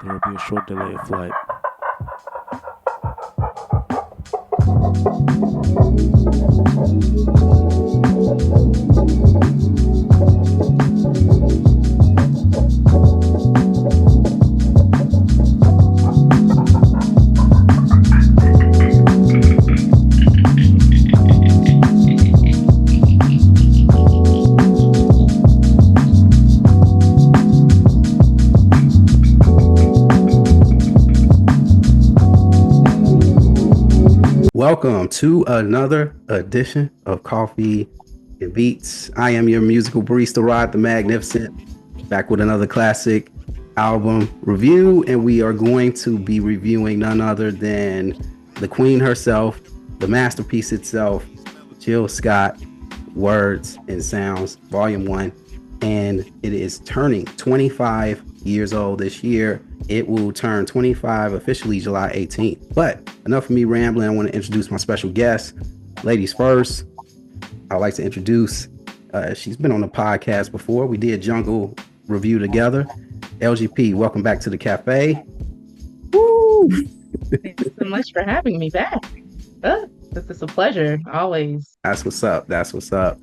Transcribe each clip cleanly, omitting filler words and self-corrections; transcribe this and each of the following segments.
There will be a short delay of flight. Welcome to another edition of Coffee and Beats. I am your musical barista, Rod the Magnificent, back with another classic album review, and we are going to be reviewing none other than the queen herself, the masterpiece itself, Jill Scott, Words and Sounds, Volume 1, and it is turning 25 years old this year. It will turn 25 officially July 18th. But enough of me rambling. I want to introduce my special guest. Ladies first, I'd like to introduce, she's been on the podcast before. We did Jungle review together. Eljeepi, welcome back to the cafe. Woo! Thank you so much for having me back. This is a pleasure, always. That's what's up. That's what's up.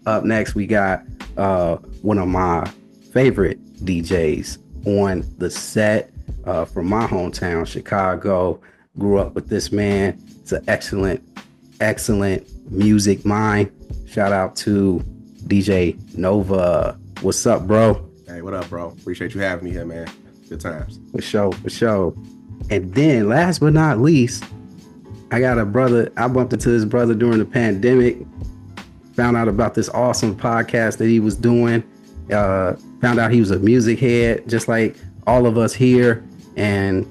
Up next, we got one of my favorite DJs on the set from my hometown, Chicago. Grew up with this man. It's an excellent music mind. Shout out to DJ Nova. What's up, bro? Hey, what up, bro? Appreciate you having me here, man. Good times. For sure. And then last but not least, I got a brother. I bumped into this brother during the pandemic. Found out about this awesome podcast that he was doing. Found out he was a music head, just like all of us here. And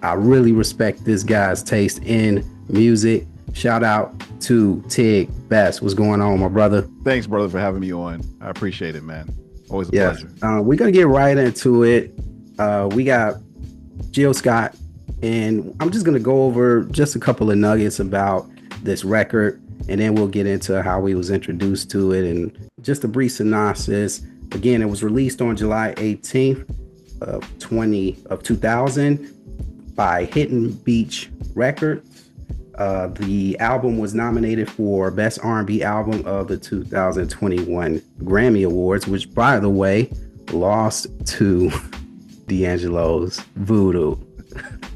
I really respect this guy's taste in music. Shout out to Tig Best. What's going on, my brother? Thanks, brother, for having me on. I appreciate it, man. Always a pleasure. We're going to get right into it. We got Jill Scott, and I'm just going to go over just a couple of nuggets about this record, and then we'll get into how we was introduced to it and just a brief synopsis. Again, it was released on July 18th of 2000 by Hidden Beach Records. The album was nominated for Best R&B Album of the 2021 Grammy Awards, which, by the way, lost to D'Angelo's Voodoo,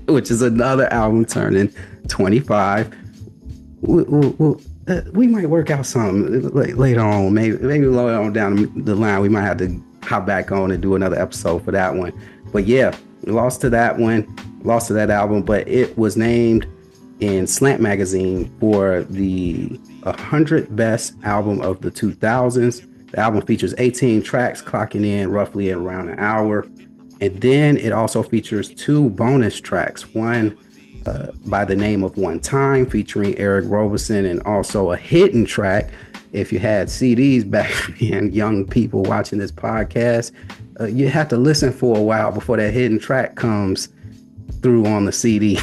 which is another album turning 25. We might work out something later on. Maybe later on down the line, we might have to hop back on and do another episode for that one. But yeah, lost to that album, but it was named in Slant Magazine for the 100 Best Album of the 2000s. The album features 18 tracks, clocking in roughly at around an hour. And then it also features 2 bonus tracks, one by the name of One Time, featuring Eric Roberson, and also a hidden track. If you had CDs back then, young people watching this podcast, you have to listen for a while before that hidden track comes through on the CD.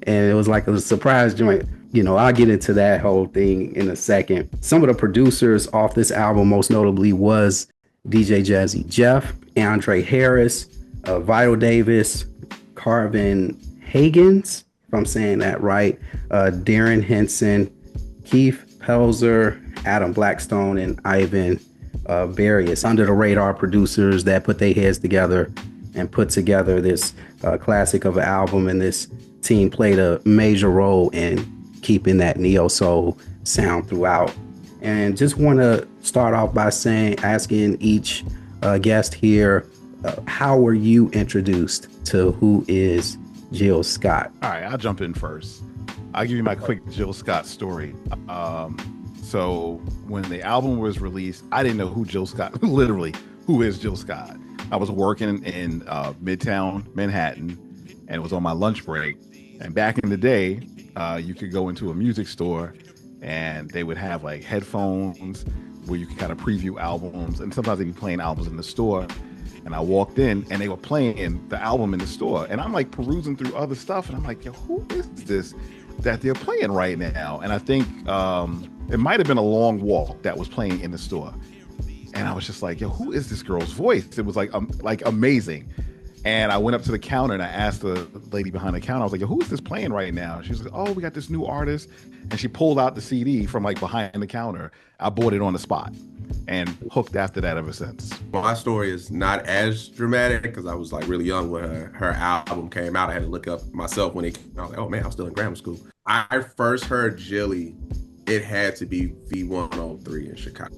And it was like a surprise joint. You know, I'll get into that whole thing in a second. Some of the producers off this album, most notably, was DJ Jazzy Jeff, Andre Harris, Vital Davis, Carvin Hagens, if I'm saying that right, Darren Henson, Keith Pelzer, Adam Blackstone, and Ivan various under the radar producers that put their heads together and put together this classic of an album. And this team played a major role in keeping that neo soul sound throughout. And just want to start off by asking each guest here, how were you introduced to who is Jill Scott? All right, I'll jump in first. I'll give you my quick Jill Scott story. So when the album was released, I didn't know who Jill Scott, literally, who is Jill Scott? I was working in Midtown Manhattan, and it was on my lunch break. And back in the day, you could go into a music store and they would have like headphones where you could kind of preview albums. And sometimes they'd be playing albums in the store. And I walked in and they were playing the album in the store. And I'm like perusing through other stuff. And I'm like, yo, who is this that they're playing right now? And I think it might have been A Long Walk that was playing in the store. And I was just like, yo, who is this girl's voice? It was like amazing. And I went up to the counter and I asked the lady behind the counter, I was like, who is this playing right now? She was like, oh, we got this new artist. And she pulled out the CD from like behind the counter. I bought it on the spot and hooked after that ever since. My story is not as dramatic because I was like really young when her album came out. I had to look up myself when it came out. I was like, oh man, I was still in grammar school. I first heard Jilly, it had to be V103 in Chicago.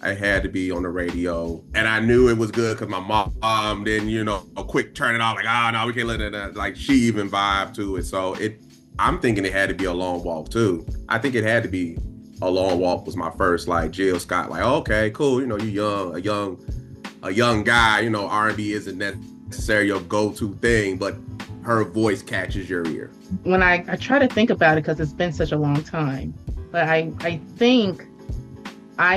I had to be on the radio, and I knew it was good because my mom didn't, a quick turn it off, like, no, we can't let it. Like she even vibed to it. So I'm thinking it had to be A Long Walk too. I think it had to be A Long Walk was my first like Jill Scott. Like, okay, cool. You a young guy. R&B isn't necessarily your go-to thing, but her voice catches your ear. When I try to think about it, because it's been such a long time, but I think I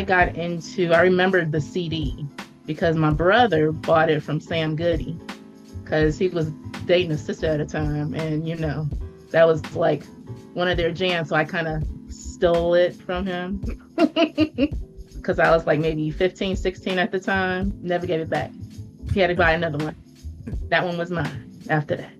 remembered the CD because my brother bought it from Sam Goody because he was dating a sister at a time. And, that was like one of their jams. So I kind of stole it from him because I was like maybe 15, 16 at the time. Never gave it back. He had to buy another one. That one was mine after that.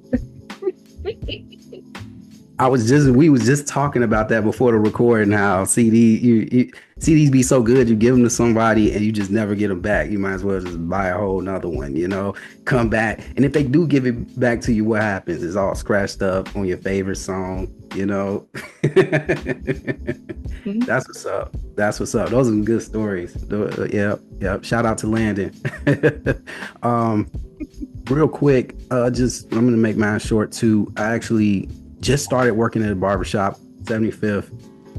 We was just talking about that before the recording, how CDs be so good, you give them to somebody and you just never get them back. You might as well just buy a whole nother one, come back. And if they do give it back to you, what happens? It's all scratched up on your favorite song, That's what's up. Those are some good stories. Yep. Shout out to Landon. Real quick, I'm going to make mine short too. I actually just started working at a barbershop, 75th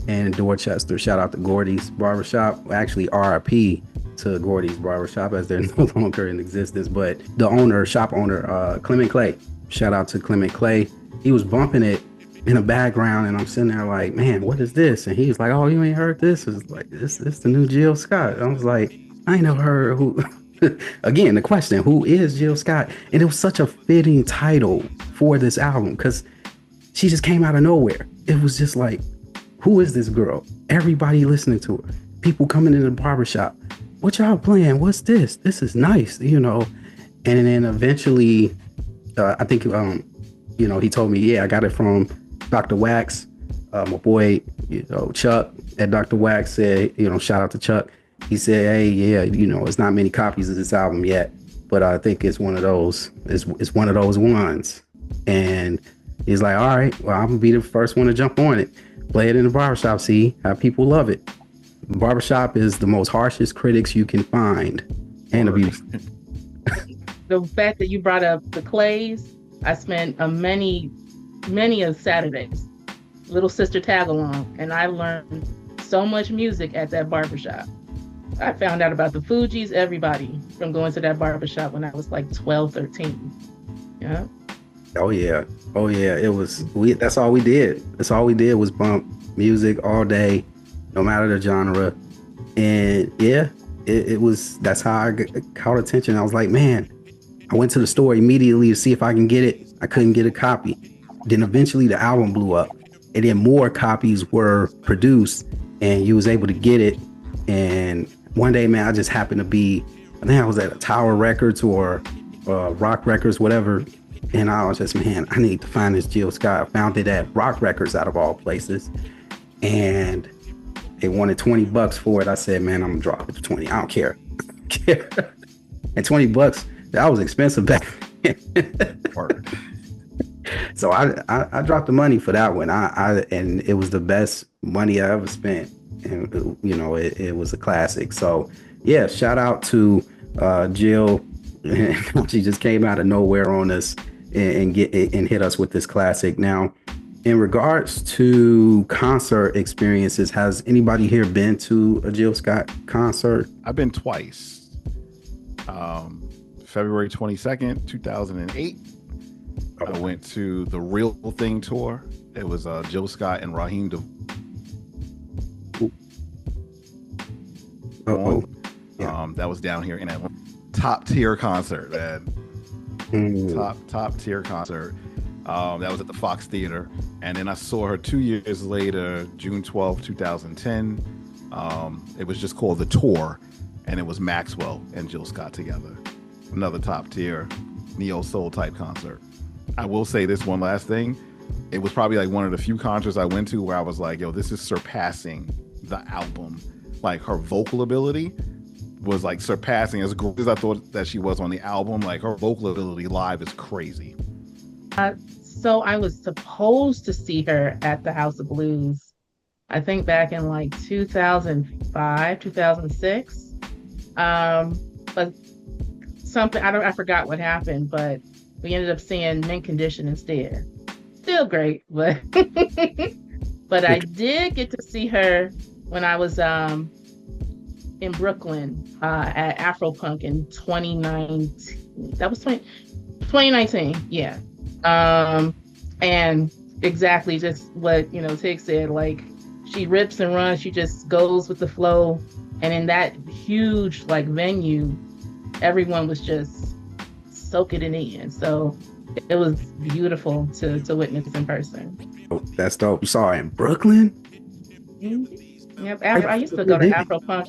and Dorchester. Shout out to Gordy's Barbershop. Actually, RIP to Gordy's Barbershop as they're no longer in existence. But the shop owner, Clement Clay. Shout out to Clement Clay. He was bumping it in the background, and I'm sitting there like, man, what is this? And he was like, oh, you ain't heard this? It's like, this the new Jill Scott. I was like, I ain't never heard who. Again, the question, who is Jill Scott? And it was such a fitting title for this album because she just came out of nowhere. It was just like, who is this girl? Everybody listening to her. People coming into the barbershop. What y'all playing? What's this? This is nice, And then eventually, I think, he told me, yeah, I got it from Dr. Wax. My boy, Chuck at Dr. Wax said, shout out to Chuck. He said, hey, yeah, it's not many copies of this album yet, but I think it's one of those. It's one of those ones. And he's like, all right, well, I'm gonna be the first one to jump on it. Play it in the barbershop, see how people love it. Barbershop is the most harshest critics you can find. And the fact that you brought up the Clays, I spent many of Saturdays, little sister tag along, and I learned so much music at that barbershop. I found out about the Fugees, everybody, from going to that barbershop when I was like 12, 13. Yeah. Oh yeah. That's all we did. That's all we did was bump music all day, no matter the genre. And yeah, that's how I caught attention. I was like, man, I went to the store immediately to see if I can get it. I couldn't get a copy. Then eventually the album blew up, and then more copies were produced, and you was able to get it. And one day, man, I just happened to be, I think I was at a Tower Records or Rock Records, whatever. And I was just, man, I need to find this Jill Scott. I found it at Rock Records out of all places. And they wanted $20 for it. I said, man, I'm gonna drop it to 20. I don't care. And $20, that was expensive back then. So I dropped the money for that one. And it was the best money I ever spent. And it was a classic. So yeah, shout out to Jill. She just came out of nowhere on us and hit us with this classic. Now, in regards to concert experiences, has anybody here been to a Jill Scott concert? I've been twice. February 22nd, 2008. I went to the Real Thing tour. It was Jill Scott and Raheem that was down here in Atlanta. Top tier concert, man. Top tier concert. That was at the Fox Theater. And then I saw her 2 years later, June 12th, 2010. It was just called The Tour, and it was Maxwell and Jill Scott together. Another top tier neo soul type concert. I will say this one last thing. It was probably like one of the few concerts I went to where I was like, yo, this is surpassing the album. Like her vocal ability was like surpassing, as great as I thought that she was on the album. Like her vocal ability live is crazy. So I was supposed to see her at the House of Blues, I think back in like 2005, 2006. But something, I forgot what happened, but we ended up seeing Mint Condition instead. Still great, but but I did get to see her when I was in Brooklyn at Afropunk in 2019. That was 2019, yeah. And exactly just what, Tig said, like she rips and runs, she just goes with the flow. And in that huge like venue, everyone was just soaking it in. So it was beautiful to witness in person. Oh, that's dope. You saw her in Brooklyn? Mm-hmm. Yep. I used to go to Afropunk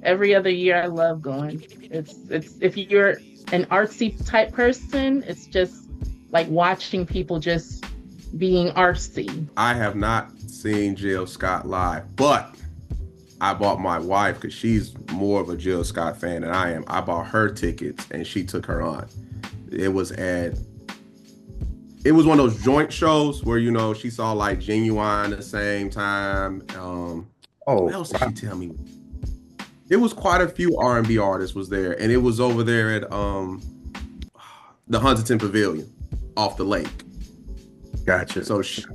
every other year. I love going. It's if you're an artsy type person, it's just like watching people just being artsy. I have not seen Jill Scott live, but I bought my wife, because she's more of a Jill Scott fan than I am. I bought her tickets and she took her on. It was one of those joint shows where, she saw like Genuine at the same time. What else did she tell me? It was quite a few R&B artists was there, and it was over there at the Huntington Pavilion off the lake. Gotcha. So she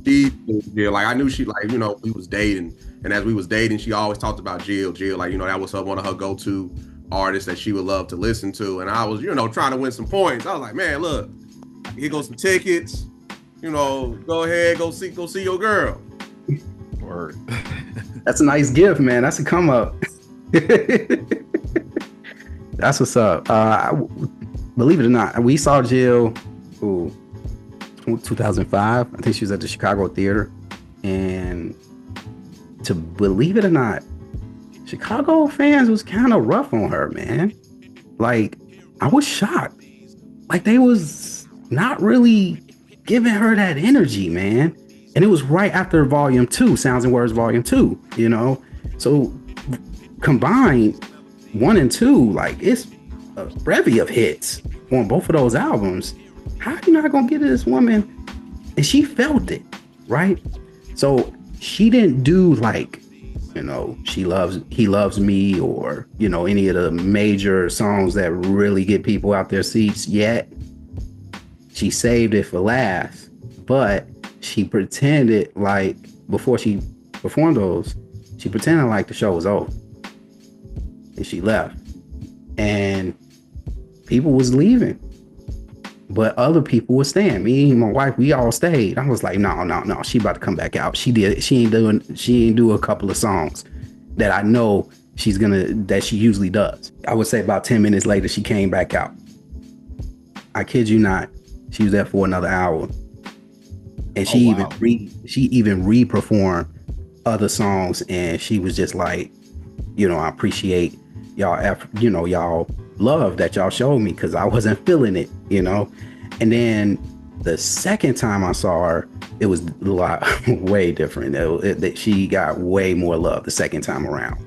like, I knew she, like, we was dating, and as we was dating, she always talked about Jill, like, that was one of her go-to artists that she would love to listen to. And I was, trying to win some points. I was like, man, look, here goes some tickets, go ahead, go see your girl. Word. That's a nice gift, man. That's a come up. That's what's up. Believe it or not, we saw Jill 2005. I think she was at the Chicago Theater. And to believe it or not, Chicago fans was kind of rough on her, man. Like, I was shocked. Like, they was not really giving her that energy, man. And it was right after Volume 2, Sounds and Words Volume 2, So combined, 1 and 2, like, it's a bevy of hits on both of those albums. How you not gonna get to this woman? And she felt it, right? So she didn't do like, He Loves Me, or, any of the major songs that really get people out their seats yet. She saved it for last, but she pretended like, before she performed those, she pretended like the show was over, and she left, and people was leaving, but other people were staying. Me and my wife, we all stayed. I was like, no, she about to come back out. She ain't do a couple of songs that I know that she usually does. I would say about 10 minutes later, she came back out. I kid you not. She was there for another hour. And she even re-performed other songs, and she was just like, I appreciate y'all, y'all love that y'all showed me, because I wasn't feeling it, And then the second time I saw her, it was a lot way different. That she got way more love the second time around,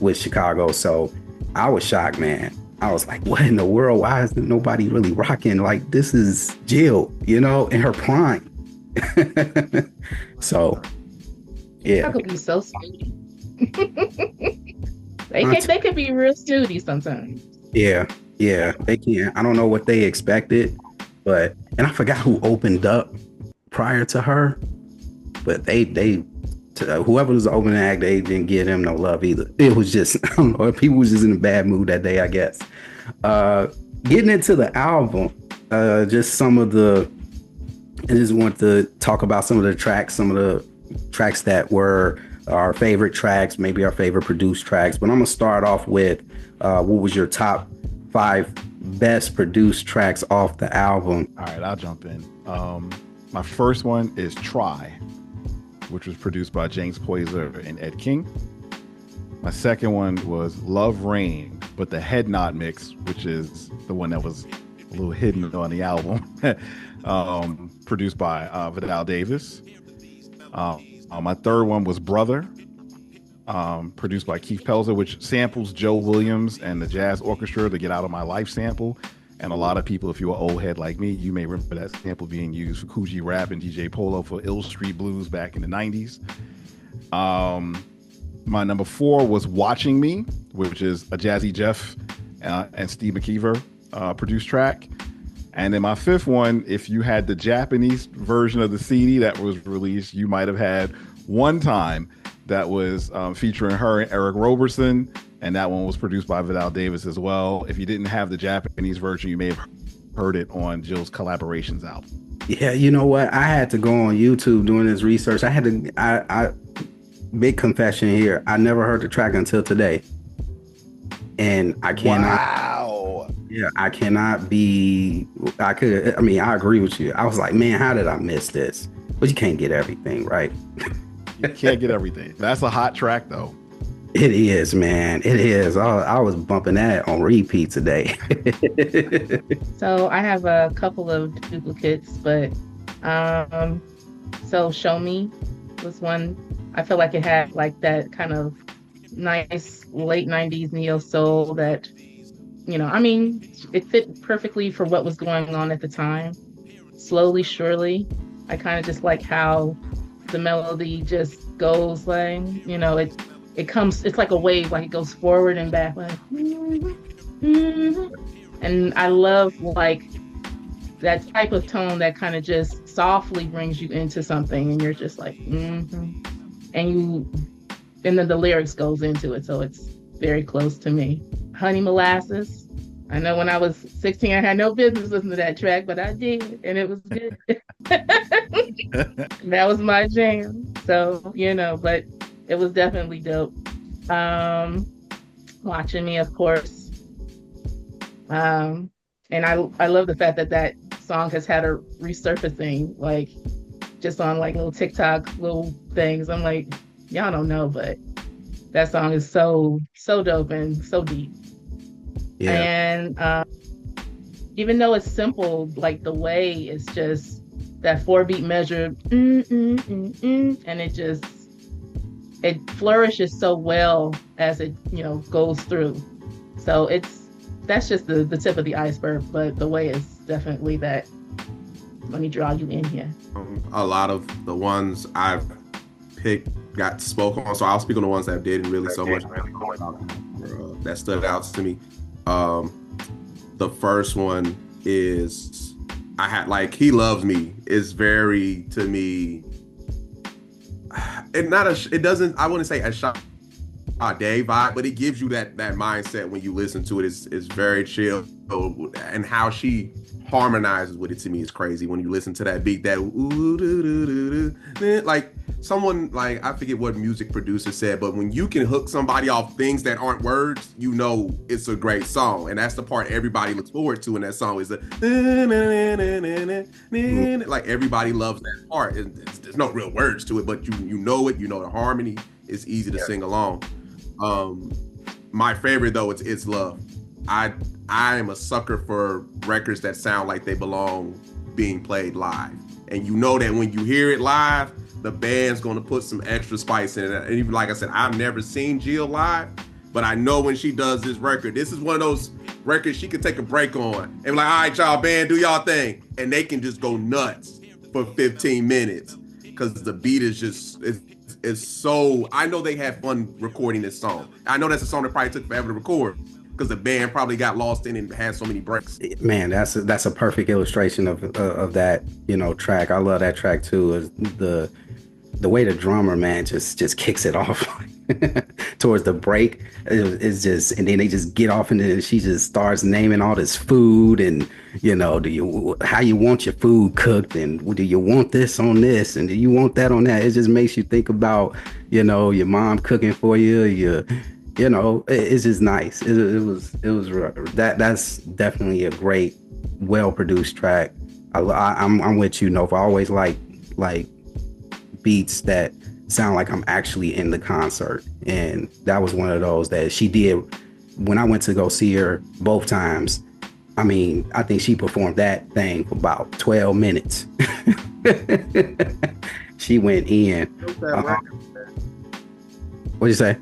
with Chicago. So I was shocked, man. I was like, what in the world? Why is nobody really rocking? Like, this is Jill, in her prime. So, yeah. That could be so snooty. They could be real snooty sometimes. Yeah, they can. I don't know what they expected, and I forgot who opened up prior to her, but whoever was the opening act, they didn't give them no love either. It was just, I don't know, people was just in a bad mood that day, I guess. Getting into the album, I just want to talk about some of the tracks that were our favorite tracks, maybe our favorite produced tracks. But I'm gonna start off with what was your top 5 best produced tracks off the album? All right, I'll jump in. My first one is Try, which was produced by James Poyser and Ed King. My second one was Love Rain, but the head nod mix, which is the one that was a little hidden on the album, produced by Vidal Davis. My third one was Brother, produced by Keith Pelzer, which samples Joe Williams and the Jazz Orchestra, to Get Out of My Life sample. And a lot of people, if you're an old head like me, you may remember that sample being used for Coogee Rap and DJ Polo for Ill Street Blues back in the 90s. My number 4 was Watching Me, which is a Jazzy Jeff and Steve McKeever produced track. And then my 5th one, if you had the Japanese version of the CD that was released, you might have had One Time, that was featuring her and Eric Roberson, and that one was produced by Vidal Davis as well. If you didn't have the Japanese version, you may have heard it on Jill's Collaborations album. Yeah, you know what? I had to go on YouTube doing this research. I big confession here. I never heard the track until today. And I cannot. Wow. Yeah, I cannot be. I agree with you. I was like, man, how did I miss this? But you can't get everything, right? You can't get everything. That's a hot track, though. It is, man. It is. I was bumping that on repeat today. So I have a couple of duplicates, but so Show Me was one. I feel like it had like that kind of nice late 90s neo soul that, it fit perfectly for what was going on at the time. Slowly Surely, I kind of just like how the melody just goes like, it comes, it's like a wave, like it goes forward and back, like, and I love like that type of tone that kind of just softly brings you into something, and you're just like, and then the lyrics goes into it, so it's very close to me. Honey Molasses. I know when I was 16, I had no business listening to that track, but I did, and it was good. That was my jam. So, but it was definitely dope. Watching Me, of course. And I love the fact that song has had a resurfacing, like just on like little TikTok little things. I'm like, y'all don't know, but that song is so dope and so deep. Yeah. And even though it's simple, like the way it's just that 4-beat measure, and it flourishes so well as it goes through. So that's just the tip of the iceberg, but the way is definitely that. Let me draw you in here. A lot of the ones I've picked got spoken on, so I'll speak on the ones that didn't really so much that stood out to me. The first one is I had like He Loves Me is very, to me, it doesn't, I wouldn't say a Sade vibe, but it gives you that mindset when you listen to it. It's very chill, and how she harmonizes with it, to me, is crazy. When you listen to that beat, that ooh, doo, doo, doo, doo, like someone, like, I forget what music producer said, but when you can hook somebody off things that aren't words, it's a great song. And that's the part everybody looks forward to in that song, is the like, everybody loves that part. There's no real words to it, but you know it, the harmony is easy to sing along. My favorite, though, it's Love. I am a sucker for records that sound like they belong being played live. And you know that when you hear it live, the band's going to put some extra spice in it. And even, like I said, I've never seen Jill live, but I know when she does this record, this is one of those records she can take a break on and be like, all right, y'all, band, do y'all thing. And they can just go nuts for 15 minutes because the beat is just, it's so, I know they had fun recording this song. I know that's a song that probably took forever to record, because the band probably got lost in it and had so many breaks. Man, that's a perfect illustration of that track. I love that track too. Is the way the drummer, man, just kicks it off towards the break. It's just, and then they just get off, and then she just starts naming all this food, and how you want your food cooked, and do you want this on this, and do you want that on that? It just makes you think about your mom cooking for you, it's just nice. It was that's definitely a great, well-produced track. I'm with you, Nova. I always like beats that sound like I'm actually in the concert, and that was one of those that she did when I went to go see her both times, I mean, I think she performed that thing for about 12 minutes. She went in. What'd you say?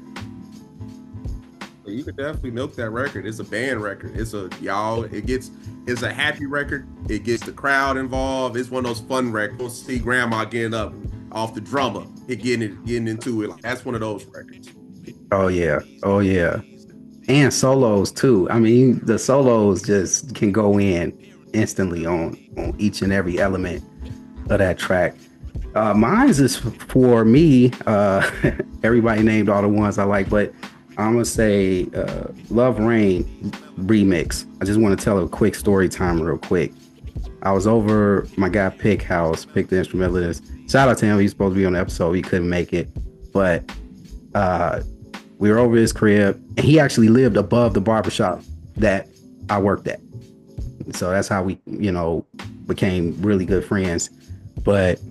You could definitely milk that record. It's a band record. It's a happy record. It gets the crowd involved. It's one of those fun records. You'll see grandma getting up off the drummer, getting into it. Like, that's one of those records. Oh yeah. And solos too. I mean, the solos just can go in instantly on each and every element of that track. Mine's is for me. Everybody named all the ones I like, but I'm gonna say Love Rain remix. I just want to tell a quick story time real quick. I was over my guy Pick house, Pick the instrumentalist. Shout out to him. He's supposed to be on the episode. He couldn't make it, but we were over his crib, and he actually lived above the barbershop that I worked at. So that's how we, became really good friends. But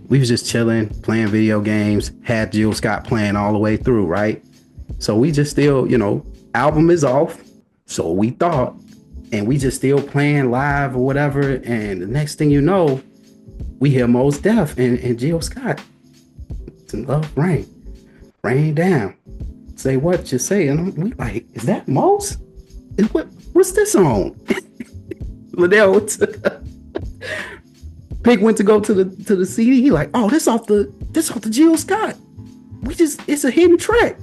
we was just chilling, playing video games, had Jill Scott playing all the way through, right? So we just still, album is off. So we thought, and we just still playing live or whatever. And the next thing you know, we hear Mos Def and Jill Scott. Love Rain. Rain down. Say what you say. And we like, is that Mos? What's this on? Liddell Pig went to go to the CD. He like, oh, this off the Jill Scott. It's a hidden track.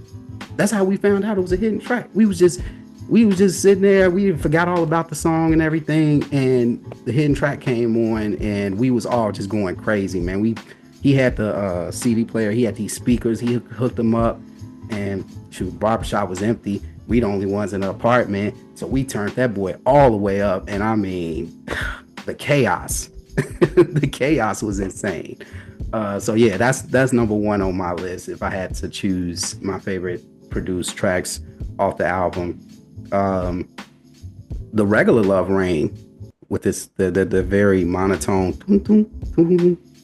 That's how we found out it was a hidden track. We was just sitting there. We forgot all about the song and everything, and the hidden track came on, and we was all just going crazy, man. He had the CD player. He had these speakers. He hooked them up, and barbershop was empty. We the only ones in the apartment, so we turned that boy all the way up, and I mean, the chaos. The chaos was insane. So yeah, that's number one on my list if I had to choose my favorite produced tracks off the album. The regular Love Rain with the very monotone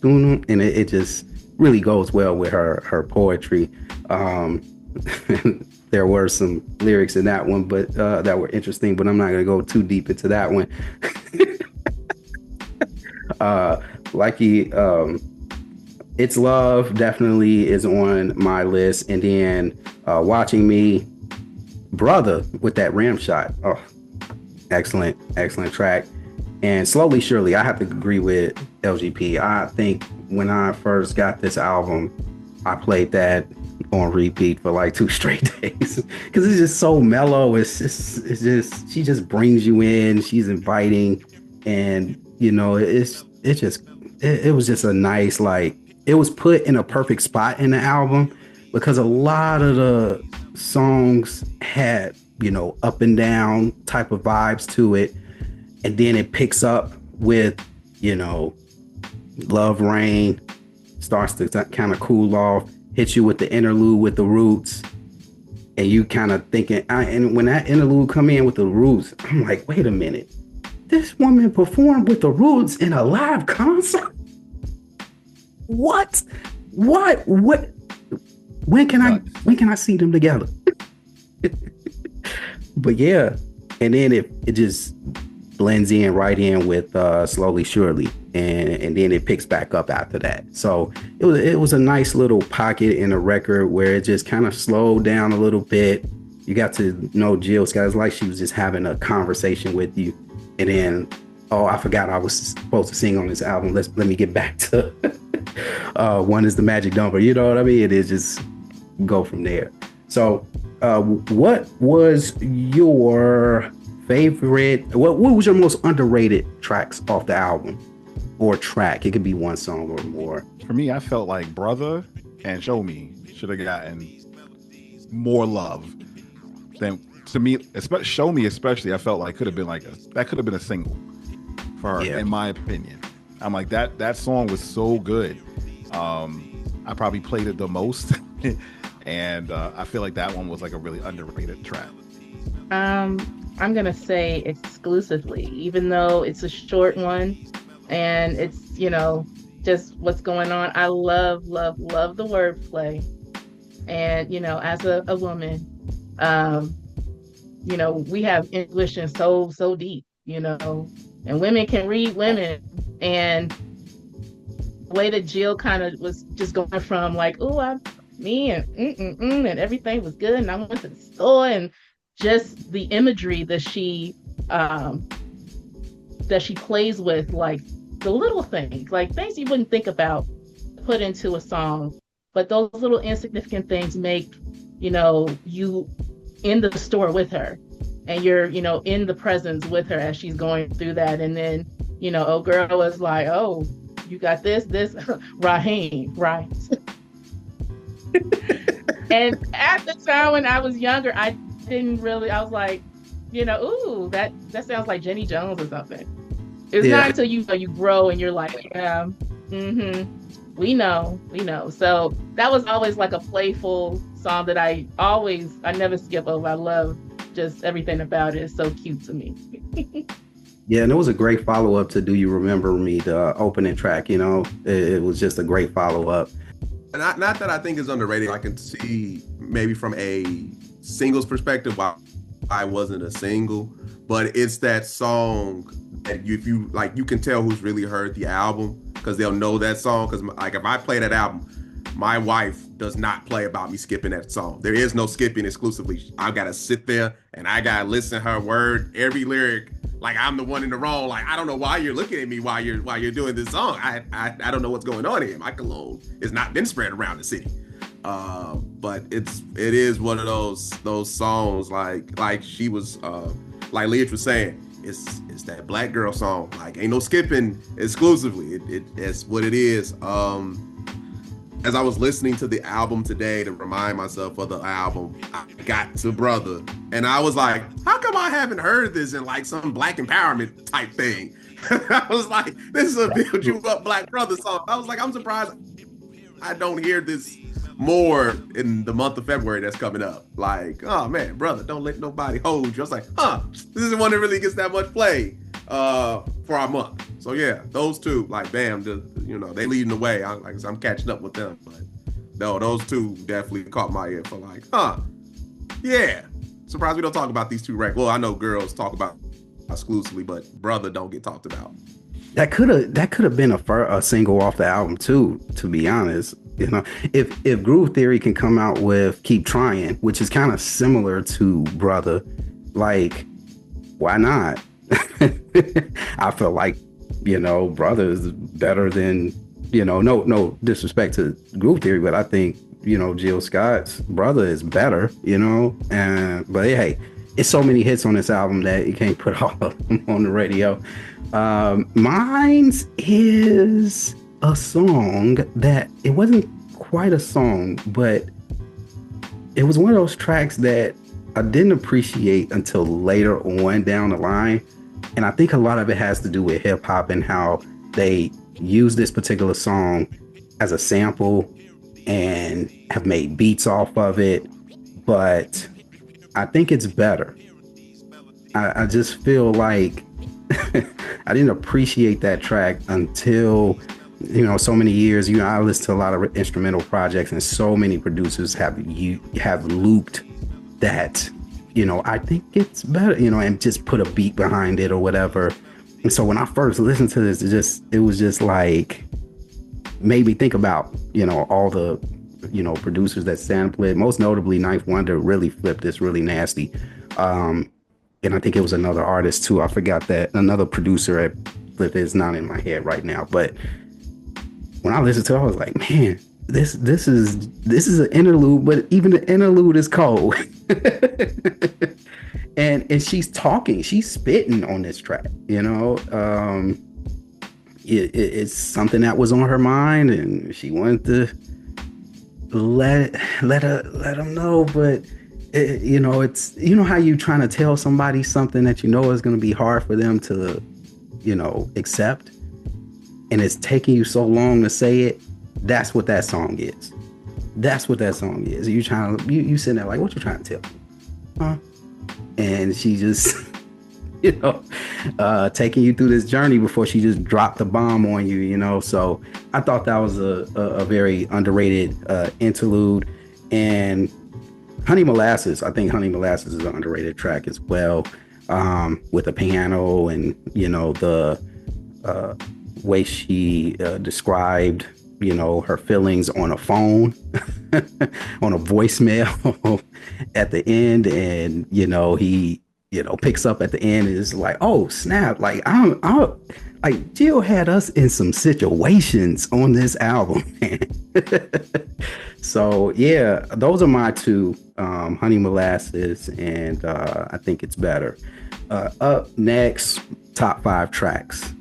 and it just really goes well with her poetry. There were some lyrics in that one, but that were interesting, but I'm not gonna go too deep into that one. It's Love definitely is on my list, and then Watching Me, Brother with that ram shot. Oh, excellent track. And Slowly Surely, I have to agree with Eljeepi. I think when I first got this album, I played that on repeat for like 2 straight days because it's just so mellow. It's just she just brings you in. She's inviting, and it was just a nice, like, it was put in a perfect spot in the album because a lot of the songs had, up and down type of vibes to it. And then it picks up with, Love Rain, starts to kind of cool off, hits you with the interlude with the Roots. And you kind of thinking, and when that interlude come in with the Roots, I'm like, wait a minute. This woman performed with the Roots in a live concert? What? When can I see them together? But yeah, and then it just blends right in with Slowly Surely, and then it picks back up after that. So it was a nice little pocket in a record where it just kind of slowed down a little bit. You got to know Jill Scott. It's like she was just having a conversation with you. And then, I forgot I was supposed to sing on this album. Let me get back to One Is the Magic Number. You know what I mean? It is just go from there. So what was your favorite, what was your most underrated tracks off the album? Or track? It could be one song or more. For me, I felt like Brother and Show Me should have gotten more love than, to me, Show Me especially, I felt like could have been a single for her, in my opinion. I'm like, that song was so good. I probably played it the most. And I feel like that one was like a really underrated track. I'm gonna say Exclusively, even though it's a short one and it's, just what's going on. I love the wordplay. And, as a woman, we have intuition so deep, and women can read women. And the way that Jill kind of was just going from like, oh, me and everything was good, and I went to the store, and just the imagery that she plays with, like the little things, like things you wouldn't think about, put into a song, but those little insignificant things make you in the store with her, and you're in the presence with her as she's going through that. And then oh girl was like, oh, you got this Raheem, right? And at the time when I was younger, I was like, ooh, that sounds like Jenny Jones or something. It's not until you grow and you're like, yeah, we know. So that was always like a playful song that I never skip over. I love just everything about it. It's so cute to me. Yeah, and it was a great follow-up to Do You Remember Me, the opening track. It was just a great follow-up. Not that I think it's underrated. I can see maybe from a singles perspective why I wasn't a single, but it's that song that you can tell who's really heard the album, because they'll know that song. Because like if I play that album, my wife does not play about me skipping that song. There is no skipping exclusively. I gotta sit there and I gotta listen her word, every lyric, like I'm the one in the wrong. Like I don't know why you're looking at me while you're doing this song. I don't know what's going on here. My cologne has not been spread around the city. But it is one of those songs like she was like Leah was saying, it's that black girl song. Like ain't no skipping exclusively. It's what it is. As I was listening to the album today to remind myself of the album, I got to Brother, and I was like, how come I haven't heard this in like some black empowerment type thing? I was like, this is a build you up black brother song. I was like, I'm surprised I don't hear this more in the month of February that's coming up. Like, oh man, brother, don't let nobody hold you. I was like, this isn't one that really gets that much play for our month. So yeah, those two, like, bam, they leading the way. I'm catching up with them. But no, those two definitely caught my ear for like, yeah. Surprised we don't talk about these two records. Well, I know girls talk about exclusively, but Brother don't get talked about. That could have been a single off the album too, to be honest. If Groove Theory can come out with Keep Trying, which is kind of similar to Brother, like, why not? I feel like, Brother is better than, no disrespect to Groove Theory, but I think, Jill Scott's Brother is better, but hey, it's so many hits on this album that you can't put all of them on the radio. Mine's is a song that it wasn't quite a song, but it was one of those tracks that I didn't appreciate until later on down the line. And I think a lot of it has to do with hip hop and how they use this particular song as a sample and have made beats off of it. But I think it's better. I just feel like I didn't appreciate that track until, so many years. I listen to a lot of instrumental projects, and so many producers have looped that, I think it's better, and just put a beat behind it or whatever. And so when I first listened to this, it was just like, made me think about, all the, producers that sample it. Most notably, Ninth Wonder really flipped this really nasty. And I think it was another artist too. I forgot that another producer at Flip is not in my head right now. But when I listened to it, I was like, man, this is an interlude, but even the interlude is cold. and she's talking, she's spitting on this track. It's something that was on her mind, and she wanted to let them know, but. It's how you trying to tell somebody something that is going to be hard for them to accept, and it's taking you so long to say it. That's what that song is. You sitting there like, what you trying to tell me? And she just taking you through this journey before she just dropped the bomb on you. So I thought that was a very underrated interlude. And Honey Molasses. I think Honey Molasses is an underrated track as well, with the piano and the way she described her feelings on a phone, on a voicemail at the end, and he picks up at the end and is like, oh snap, like I'm like Jill had us in some situations on this album, man. So yeah, those are my two, Honey Molasses and I Think It's Better. Up next, top 5 tracks.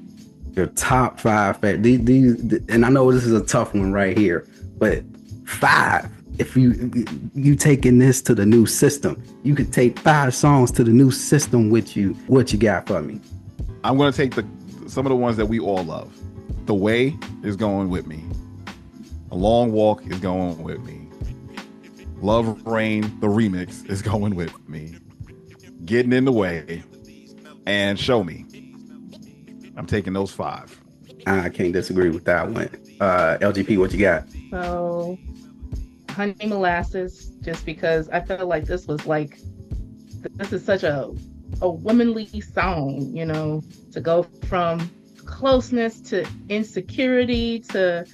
Your top 5 these, and I know this is a tough one right here, but 5. If you taking this to the new system, you could take 5 songs to the new system with you. What you got for me? I'm going to take some of the ones that we all love. The Way is going with me. A Long Walk is going with me. Love Rain, the remix, is going with me. Getting in the Way and Show Me. I'm taking those 5. I can't disagree with that one. LGP, what you got? So, Honey Molasses, just because I felt like this is such a womanly song, to go from closeness to insecurity to,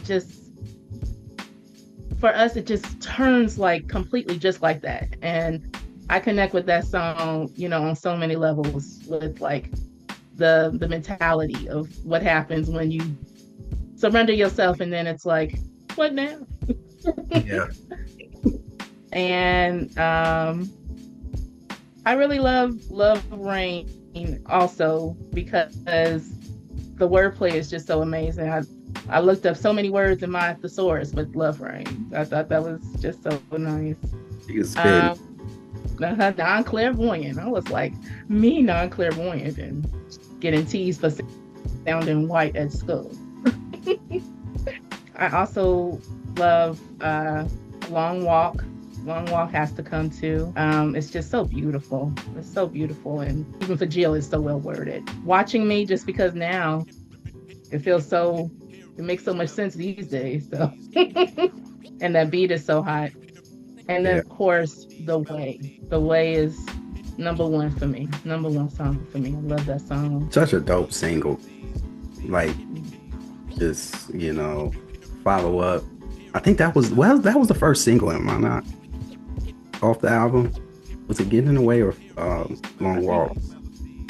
just for us, it just turns like completely just like that. And I connect with that song, on so many levels with like the mentality of what happens when you surrender yourself and then it's like, what now? Yeah. And I really love Rain also because the wordplay is just so amazing. I looked up so many words in my thesaurus with Love Rain. I thought that was just so nice. You spin. Non-clairvoyant. I was like, me non-clairvoyant and getting teased for sounding white at school. I also love Long Walk. Long Walk has to come too. It's just so beautiful. It's so beautiful. And even for Jill, it's so well worded. Watching Me, just because now it makes so much sense these days. So, and that beat is so hot. And then of course, The Way. The Way is number 1 for me. Number 1 song for me. I love that song. Such a dope single. Like, just, follow up. I think that was the first single, am I not? Off the album. Was it Getting in the Way or Long Walk?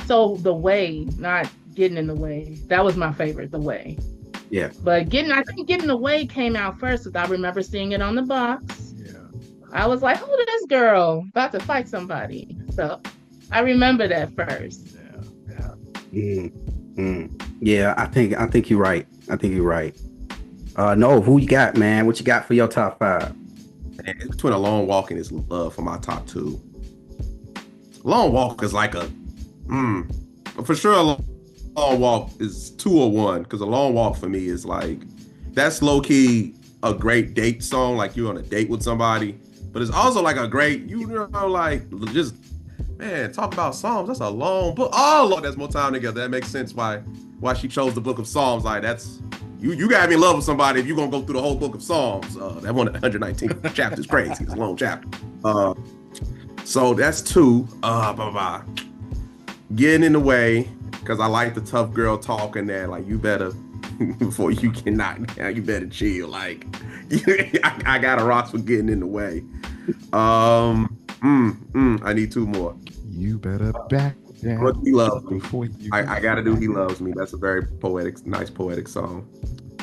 So The Way, not Getting in the Way. That was my favorite, The Way. Yeah. But I think Getting in the Way came out first because I remember seeing it on the box. Yeah. I was like, who is this girl about to fight somebody? So I remember that first. Yeah, I think you're right. No, who you got, man? What you got for your top 5? It's between A Long Walk and His Love for my top 2. Long Walk is like for sure. A Long Walk is 2 or 1 because A Long Walk for me is like, that's low key a great date song, like you're on a date with somebody, but it's also like a great, like just, man, talk about Psalms. That's a long book. Oh, Lord, that's more time together. That makes sense why she chose the book of Psalms. Like that's, you gotta be in love with somebody if you're gonna go through the whole book of Psalms. That 119th chapter is crazy. It's a long chapter. So that's 2. Getting in the Way, because I like the tough girl talk in there. Like, you better, before you can knock down, you better chill. Like, I got a rocks for Getting in the Way. I need 2 more. You better back down. But He Loves Me. Before I gotta do He Loves Me. That's a very nice poetic song.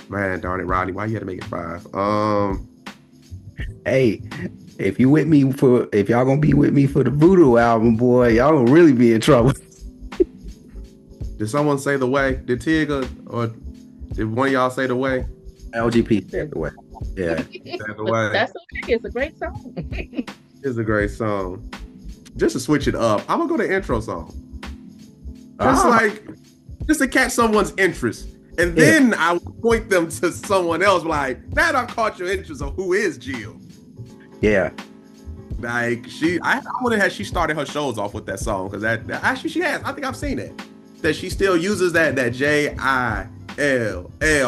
Man, darn it, Rodney, why you had to make it 5? Hey, if y'all gonna be with me for the Voodoo album, boy, y'all gonna really be in trouble. Did someone say The Way? Did Tigger or did one of y'all say The Way? LGP said The Way. Yeah. The Way. That's okay. It's a great song. It's a great song. Just to switch it up, I'm gonna go to intro song. Just to catch someone's interest. And then I would point them to someone else, like, now I caught your interest of who is Jill. Yeah. Like, I wonder has she started her shows off with that song, because that actually she has. I think I've seen it. That she still uses that JILL.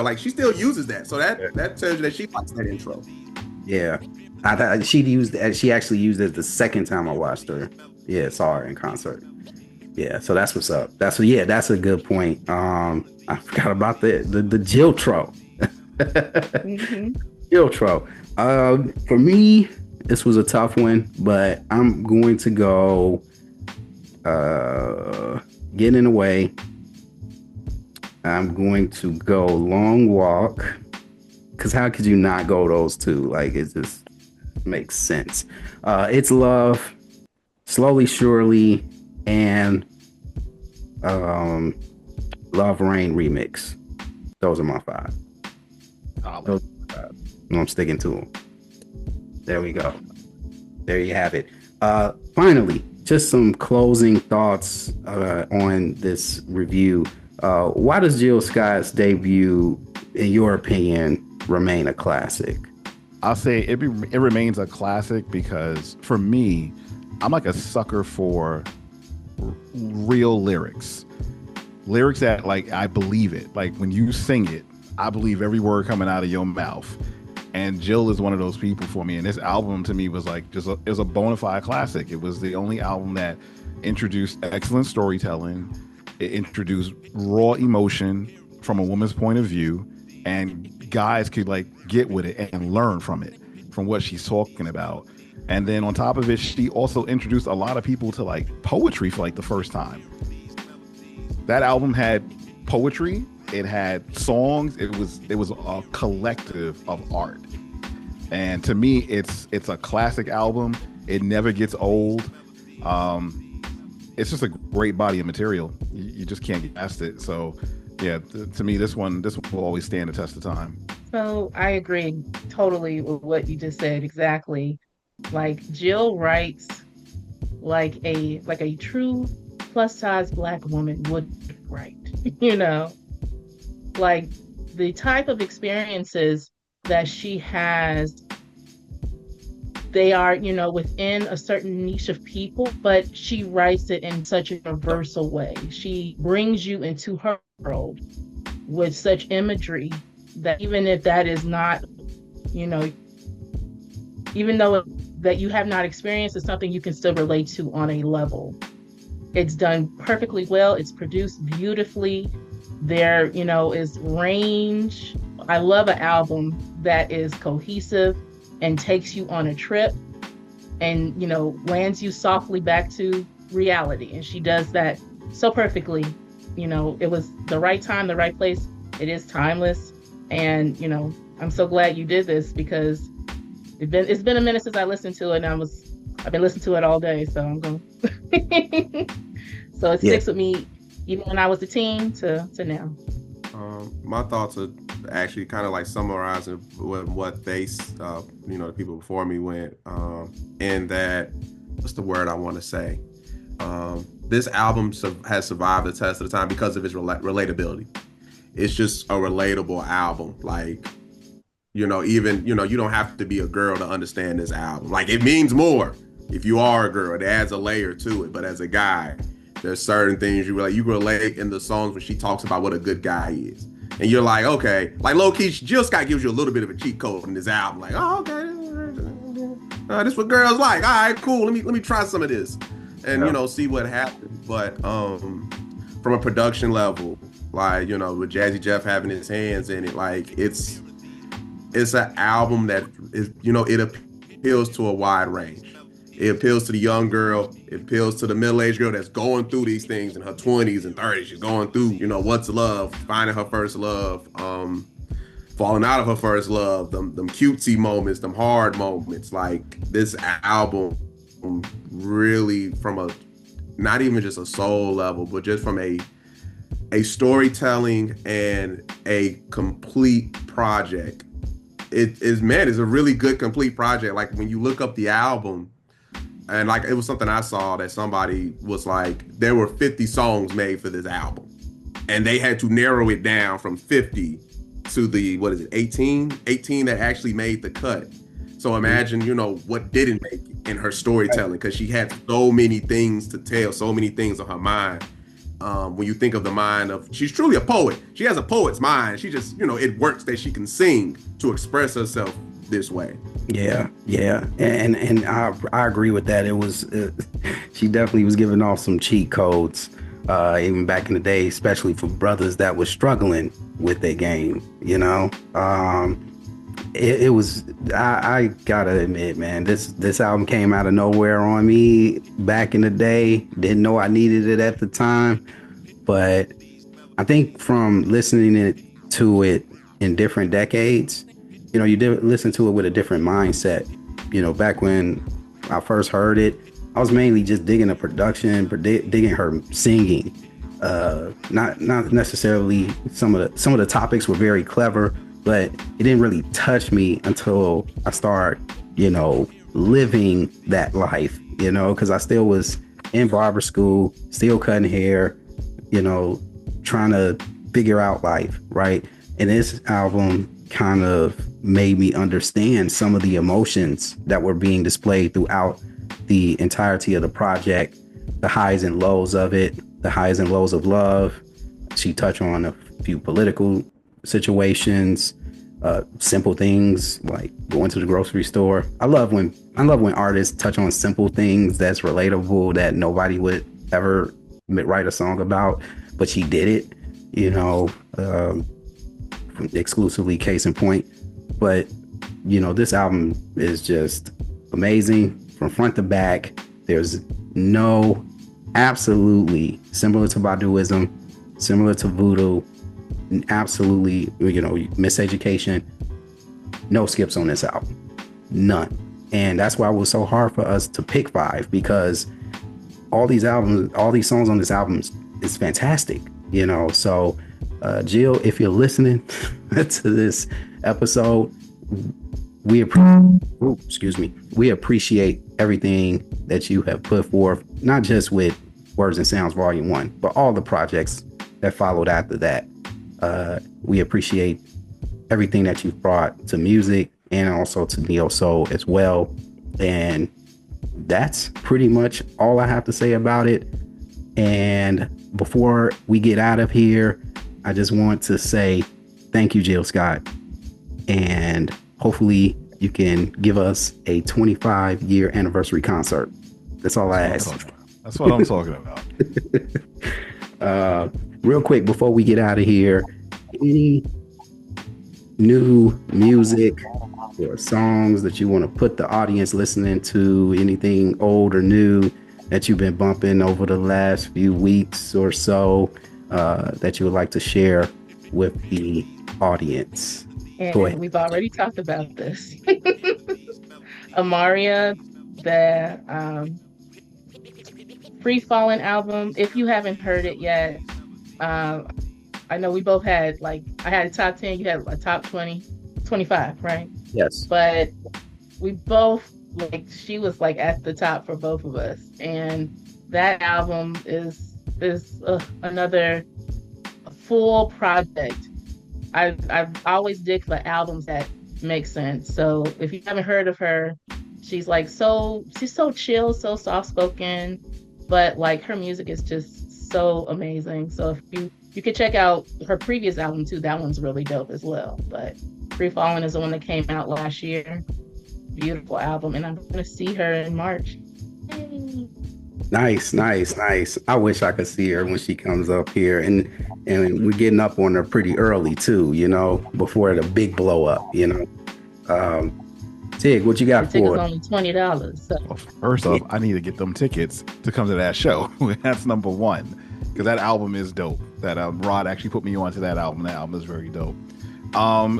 Like, she still uses that. So that tells you that she likes that intro. Yeah. She actually used it the second time I watched her. Yeah, saw her in concert. Yeah, so that's what's up. That's a good point. I forgot about the Jiltro. Mm-hmm. Jiltro. For me, this was a tough one, but I'm going to go Get in the Way. I'm going to go Long Walk, because how could you not go those two? Like, it just makes sense. It's Love, Slowly Surely, and Love Rain remix. Those are my five. Those are my five. And I'm sticking to them. There we go. There you have it. Finally, just some closing thoughts on this review. Why does Jill Scott's debut, in your opinion, remain a classic? I'll say it remains a classic because for me, I'm like a sucker for real lyrics that, like, I believe it. Like, when you sing it, I believe every word coming out of your mouth. And Jill is one of those people for me. And this album to me was like it was a bona fide classic. It was the only album that introduced excellent storytelling. It introduced raw emotion from a woman's point of view, and guys could like get with it and learn from it, from what she's talking about. And then on top of it, she also introduced a lot of people to like poetry for like the first time. That album had poetry, it had songs, it was a collective of art. And to me, it's a classic album. It never gets old. It's just a great body of material. You just can't get past it. So yeah, to me, this one will always stand the test of time. So I agree totally with what you just said. Exactly. Like, Jill writes like a true plus size Black woman would write, you know, like the type of experiences that she has, they are, you know, within a certain niche of people, but she writes it in such a universal way. She brings you into her world with such imagery that even if that is not, you know, even though that you have not experienced, it's something you can still relate to on a level. It's done perfectly well. It's produced beautifully. There, you know, is range. I love an album that is cohesive and takes you on a trip and, you know, lands you softly back to reality. And she does that so perfectly. You know, it was the right time, the right place. It is timeless. And, you know, I'm so glad you did this because it's been a minute since I listened to it, and I've been listening to it all day. So I'm going so it sticks with me even when I was a teen to now. My thoughts are actually kind of like summarizing what they, you know, the people before me went, in that, what's the word I want to say? This album has survived the test of the time because of its relatability. It's just a relatable album. Like, you know, even, you know, you don't have to be a girl to understand this album. Like, it means more if you are a girl. It adds a layer to it. But as a guy, there's certain things you relate in the songs when she talks about what a good guy is. And you're like, okay, like low-key, Jill Scott gives you a little bit of a cheat code in this album. Like, oh, okay, this is what girls like. All right, cool. Let me try some of this, and you know, see what happens. But from a production level, like, you know, with Jazzy Jeff having his hands in it, like it's an album that is, you know, it appeals to a wide range. It appeals to the young girl. It appeals to the middle-aged girl that's going through these things in her 20s and 30s. She's going through, you know, what's love, finding her first love, falling out of her first love, them cutesy moments, them hard moments. Like, this album really, from a, not even just a soul level, but just from a storytelling and a complete project. It's a really good complete project. Like, when you look up the album, and like, it was something I saw that somebody was like, there were 50 songs made for this album, and they had to narrow it down from 50 to the, 18 that actually made the cut. So imagine, you know, what didn't make it in her storytelling, because she had so many things to tell, so many things on her mind. When you think of the mind of, she's truly a poet. She has a poet's mind. She just, you know, it works that she can sing to express herself this way. Yeah, and I agree with that. It was she definitely was giving off some cheat codes, even back in the day, especially for brothers that were struggling with their game. You know, it was I gotta admit, man, this album came out of nowhere on me back in the day. Didn't know I needed it at the time, but I think from listening to it in different decades, you know, you did listen to it with a different mindset. You know, back when I first heard it, I was mainly just digging the production, digging her singing. Not necessarily some of the topics were very clever, but it didn't really touch me until I started, you know, living that life. You know, because I still was in barber school, still cutting hair, you know, trying to figure out life, right? And this album kind of made me understand some of the emotions that were being displayed throughout the entirety of the project, the highs and lows of it, the highs and lows of love. She touched on a few political situations, simple things like going to the grocery store. I love when artists touch on simple things that's relatable that nobody would ever write a song about, but she did it, you know, exclusively Case in Point. But, you know, this album is just amazing from front to back. There's no, absolutely, similar to Baduizm, similar to Voodoo, absolutely, you know, Miseducation, no skips on this album, none. And that's why it was so hard for us to pick 5, because all these songs on this album is fantastic, you know. So Jill, if you're listening to this episode, we appreciate everything that you have put forth, not just with Words and Sounds Volume 1, but all the projects that followed after that. We appreciate everything that you've brought to music and also to neo soul as well. And that's pretty much all I have to say about it. And before we get out of here, I just want to say thank you, Jill Scott. And hopefully you can give us a 25-year anniversary concert. That's all I ask. That's what I'm talking about. Real quick, before we get out of here, any new music or songs that you want to put the audience listening to, anything old or new that you've been bumping over the last few weeks or so, that you would like to share with the audience? And we've already talked about this. Amaria, the Free Falling album. If you haven't heard it yet, I know we both had, like, I had a top 10, you had a top 20, 25, right? Yes. But we both, like, she was like at the top for both of us. And that album is another full project. I've always digged the albums that make sense. So if you haven't heard of her, she's so chill, so soft spoken, but like her music is just so amazing. So if you could check out her previous album too, that one's really dope as well. But Free Falling is the one that came out last year. Beautiful album, and I'm gonna see her in March. Yay. Nice. I wish I could see her when she comes up here, and we're getting up on her pretty early too, you know, before the big blow up, you know. Tig, what you got for us? Only $20. So. Well, first off, I need to get them tickets to come to that show. That's number one, because that album is dope. That Rod actually put me onto that album. That album is very dope.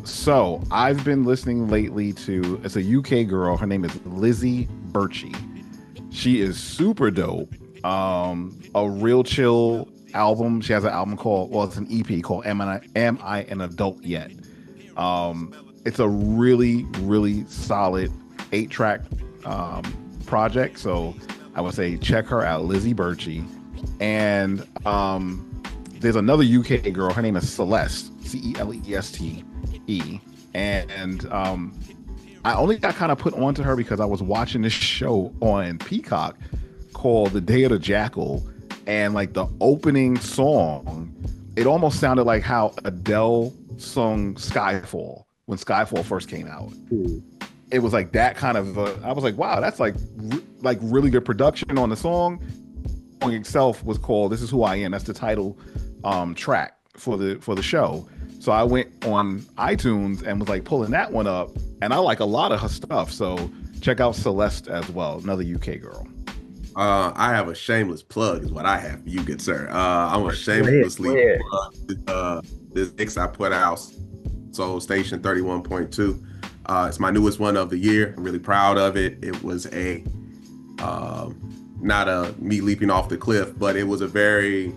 So I've been listening lately to, it's a UK girl. Her name is Lizzie Birchie. She is super dope. A real chill album. She has an album it's an EP called Am I an Adult Yet? It's a really, really solid 8-track project. So I would say check her out, Lizzie Birchie. And there's another UK girl. Her name is Celeste, Celeste. And I only got kind of put onto her because I was watching this show on Peacock called The Day of the Jackal. And like the opening song, it almost sounded like how Adele sung Skyfall when Skyfall first came out. it was like that kind of I was like, wow, that's like really good production on the song. The song itself was called "This Is Who I Am." That's the title track for the show. So I went on iTunes and was like pulling that one up, and I like a lot of her stuff. So check out Celeste as well, another UK girl. I have a shameless plug, is what I have for you, good sir. I want to shamelessly plug this mix I put out, Soul Station 31.2. It's my newest one of the year. I'm really proud of it. It was not a me leaping off the cliff, but it was a very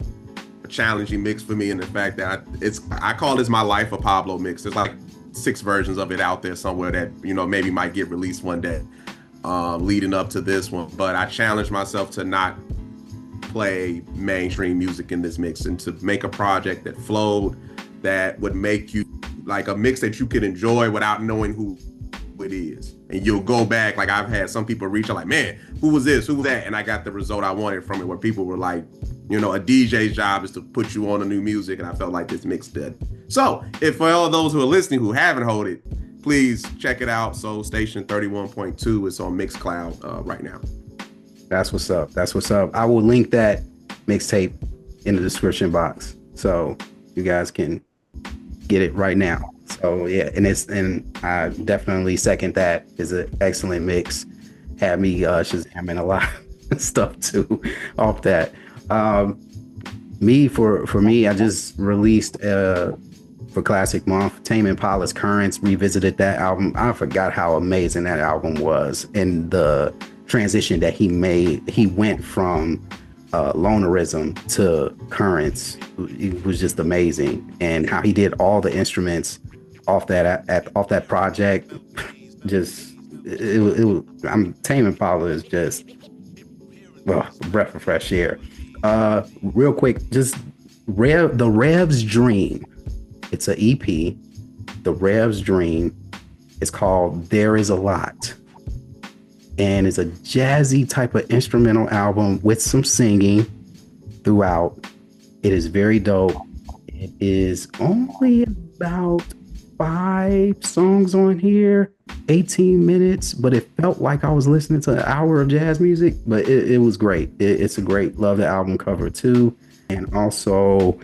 challenging mix for me in the fact that I call this my Life of Pablo mix. There's like 6 versions of it out there somewhere that, you know, maybe might get released one day leading up to this one. But I challenged myself to not play mainstream music in this mix and to make a project that flowed, that would make you like a mix that you could enjoy without knowing who it is. And you'll go back, like I've had some people reach out like, man, who was this? Who was that? And I got the result I wanted from it, where people were like, you know, a DJ's job is to put you on a new music. And I felt like this mix did. So if for all those who are listening who haven't heard it, please check it out. Soul Station 31.2. It's on Mixcloud right now. That's what's up. That's what's up. I will link that mixtape in the description box so you guys can get it right now. So yeah, and I definitely second that. It's an excellent mix. Had me shazamming a lot of stuff too off that. For me, I just released for Classic Month, Tame Impala's Currents, revisited that album. I forgot how amazing that album was, and the transition that he made. He went from lonerism to Currents. It was just amazing, and how he did all the instruments off that project. Just Tame Impala is just a breath of fresh air. Real quick, just the Rev's Dream. It's an EP. The Rev's Dream. It's called There Is a Lot. And it's a jazzy type of instrumental album with some singing throughout. It is very dope. It is only about 5 songs on here, 18 minutes, but it felt like I was listening to an hour of jazz music, but it was great. It's a great, love the album cover too. And also,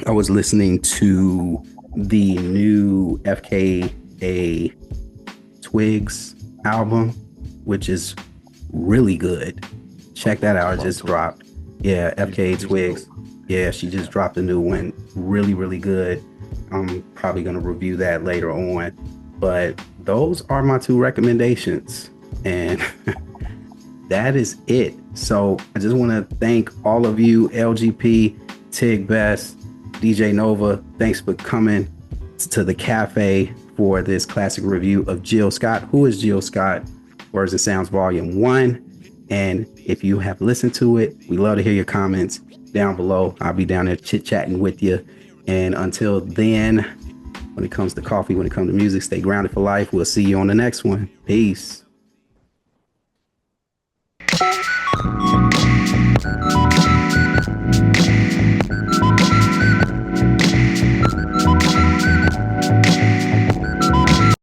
I was listening to the new FKA Twigs album, which is really good. Check that out. It just dropped. Yeah, FKA Twigs. Yeah, she just dropped a new one. Really, really good. I'm probably going to review that later on. But those are my 2 recommendations. And that is it. So I just want to thank all of you, Eljeepi, Tig Best, DJ Nova. Thanks for coming to the cafe for this classic review of Jill Scott. Who is Jill Scott? Words and Sounds Volume 1. And if you have listened to it, we love to hear your comments down below. I'll be down there chit-chatting with you. And until then, when it comes to coffee, when it comes to music, stay grounded for life. We'll see you on the next one. Peace.